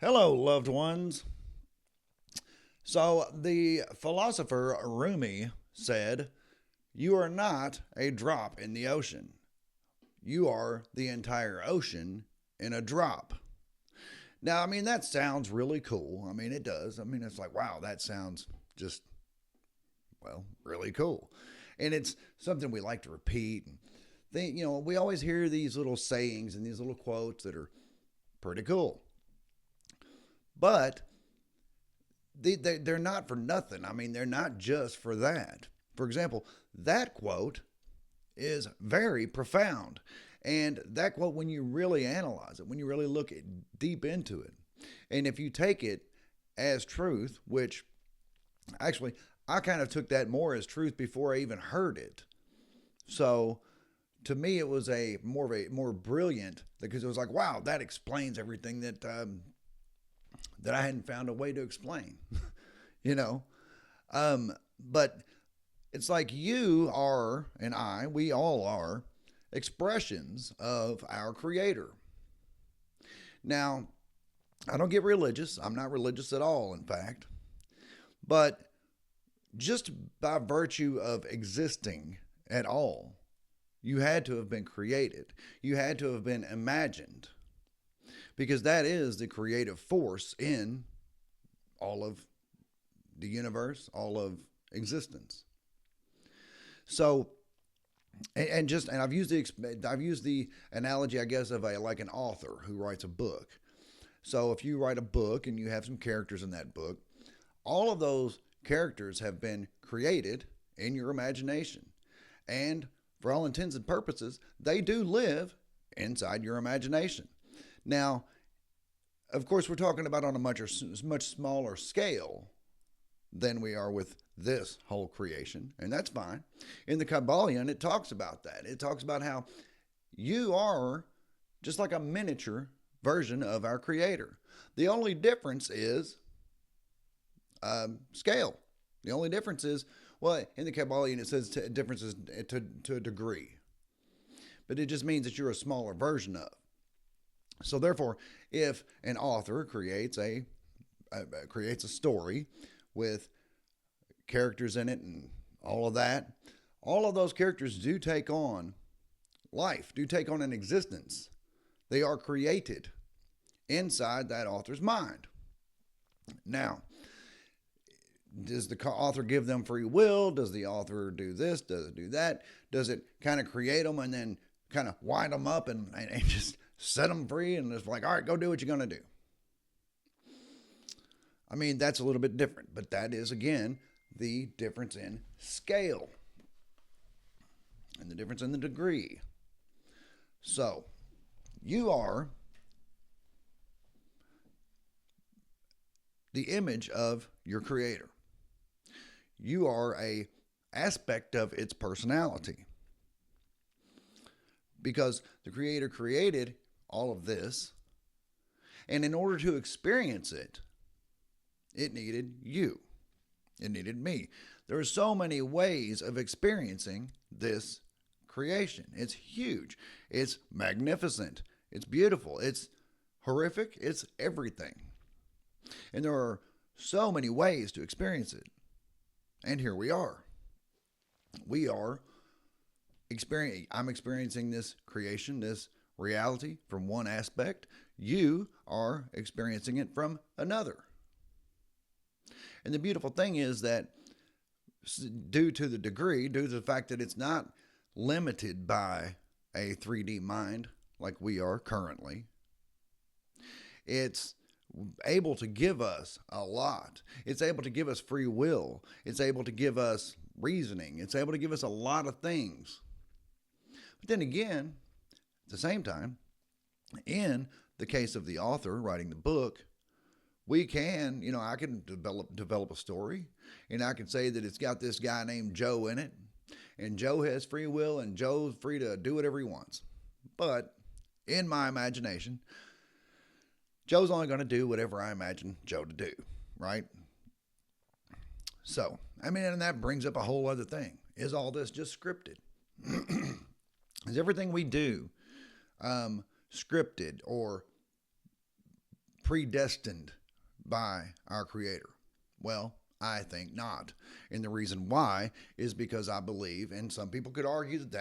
Hello, loved ones. So, the philosopher Rumi said, "You are not a drop in the ocean. You are the entire ocean in a drop." Now, that sounds really cool. It does. It's like, wow, that sounds just, well, really cool. And it's something we like to repeat. And we always hear these little sayings and these little quotes that are pretty cool. But they're not for nothing. They're not just for that. For example, that quote is very profound. And that quote, when you really analyze it, when you really look deep into it, and if you take it as truth, which actually I kind of took that more as truth before I even heard it. So to me, it was a more brilliant because it was like, wow, that explains everything that I hadn't found a way to explain. you know, but it's like you are and we all are expressions of our Creator. Now, I don't get religious. I'm not religious at all, in fact. But just by virtue of existing at all, you had to have been created. You had to have been imagined. Because that is the creative force in all of the universe, all of existence. So, and I've used the analogy, I guess, of like an author who writes a book. So if you write a book and you have some characters in that book, all of those characters have been created in your imagination. And for all intents and purposes, they do live inside your imagination. Now, of course, we're talking about on a much smaller scale than we are with this whole creation, and that's fine. In the Kabbalion, it talks about that. It talks about how you are just like a miniature version of our Creator. The only difference is scale. The only difference is, well, in the Kabbalion, it says difference is to a degree, but it just means that you're a smaller version of. So therefore, if an author creates a story with characters in it and all of that, all of those characters do take on life, do take on an existence. They are created inside that author's mind. Now, does the author give them free will? Does the author do this? Does it do that? Does it kind of create them and then kind of wind them up and just set them free and just like, all right, go do what you're going to do? That's a little bit different, but that is, again, the difference in scale and the difference in the degree. So, you are the image of your Creator. You are a aspect of its personality. Because the Creator created all of this, and in order to experience it, it needed you. It needed me. There are so many ways of experiencing this creation. It's huge. It's magnificent. It's beautiful. It's horrific. It's everything. And there are so many ways to experience it. And here we are. I'm experiencing this creation, this reality from one aspect. You are experiencing it from another. And the beautiful thing is that due to the fact that it's not limited by a 3D mind like we are currently, it's able to give us a lot. It's able to give us free will. It's able to give us reasoning. It's able to give us a lot of things. But then again, at the same time, in the case of the author writing the book, we can, I can develop a story, and I can say that it's got this guy named Joe in it, and Joe has free will, and Joe's free to do whatever he wants. But in my imagination, Joe's only going to do whatever I imagine Joe to do, right? So, and that brings up a whole other thing. Is all this just scripted? Is everything we do scripted or predestined by our Creator? Well, I think not. And the reason why is because I believe, and some people could argue that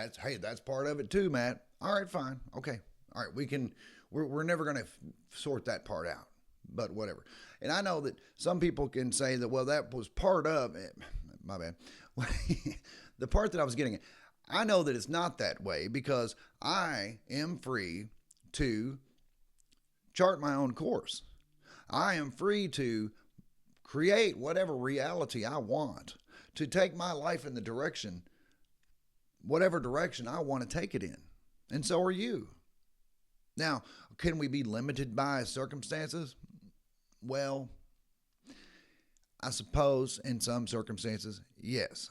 that's part of it too, Matt. All right, fine. Okay. All right, we're never going to sort that part out, but whatever. And I know that some people can say that, well, that was part of it. My bad. The part that I was getting at, I know that it's not that way because I am free to chart my own course. I am free to create whatever reality I want, to take my life in the direction, whatever direction I want to take it in. And so are you. Now, can we be limited by circumstances? Well, I suppose in some circumstances, yes.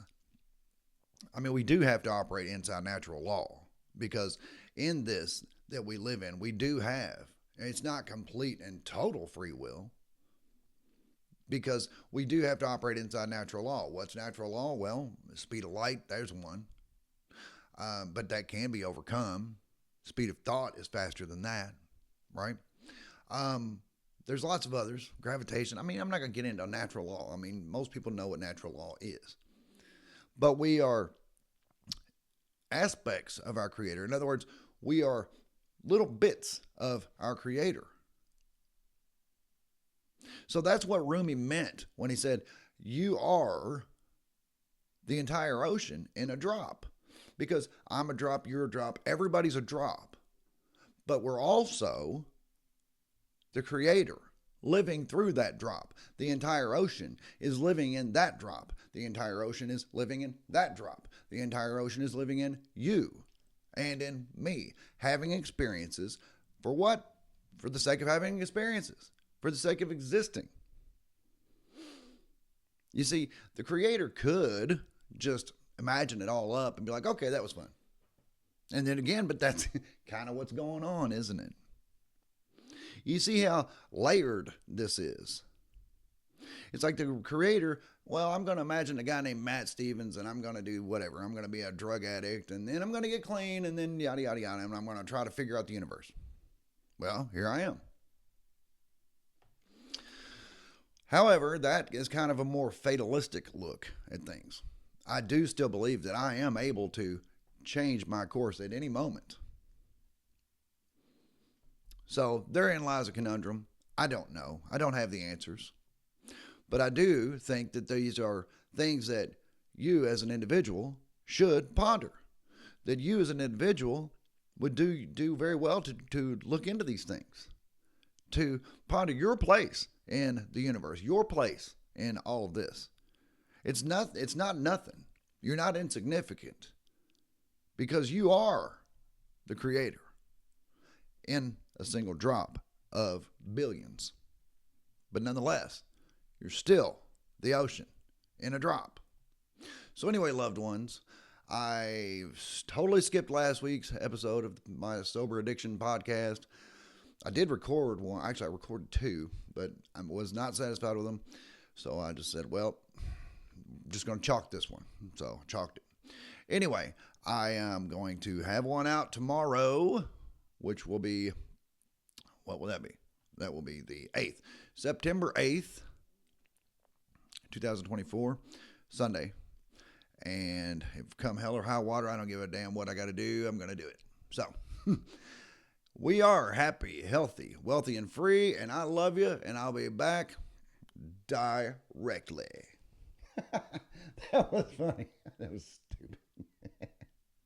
I mean, we do have to operate inside natural law because in this that we live in, we do have, it's not complete and total free will because we do have to operate inside natural law. What's natural law? Well, the speed of light, there's one. But that can be overcome. Speed of thought is faster than that, right? There's lots of others. Gravitation. I mean, I'm not going to get into natural law. I mean, most people know what natural law is. But we are aspects of our Creator. In other words, we are little bits of our Creator. So that's what Rumi meant when he said, you are the entire ocean in a drop. Because I'm a drop, you're a drop, everybody's a drop. But we're also the Creator living through that drop. The entire ocean is living in that drop. The entire ocean is living in that drop. The entire ocean is living in you and in me, having experiences for what? For the sake of having experiences, for the sake of existing. You see, the Creator could just imagine it all up and be like, okay, that was fun. And then again, but that's kind of what's going on, isn't it? You see how layered this is. It's like the Creator, well, I'm going to imagine a guy named Matt Stevens and I'm going to do whatever. I'm going to be a drug addict and then I'm going to get clean and then yada, yada, yada. And I'm going to try to figure out the universe. Well, here I am. However, that is kind of a more fatalistic look at things. I do still believe that I am able to change my course at any moment. So therein lies a conundrum. I don't know. I don't have the answers. But I do think that these are things that you as an individual should ponder. That you as an individual would do very well to look into these things. To ponder your place in the universe, your place in all of this. It's not nothing. You're not insignificant because you are the Creator in a single drop of billions. But nonetheless, you're still the ocean in a drop. So anyway, loved ones, I totally skipped last week's episode of my Sober Addiction podcast. I did record one. Actually, I recorded two, but I was not satisfied with them. So I just said, well, I'm just going to chalk this one. So I chalked it. Anyway, I am going to have one out tomorrow, which will be, what will that be? That will be the 8th. September 8th, 2024, Sunday. And if come hell or high water, I don't give a damn what I got to do. I'm going to do it. So we are happy, healthy, wealthy, and free. And I love you. And I'll be back directly. That was funny. That was stupid.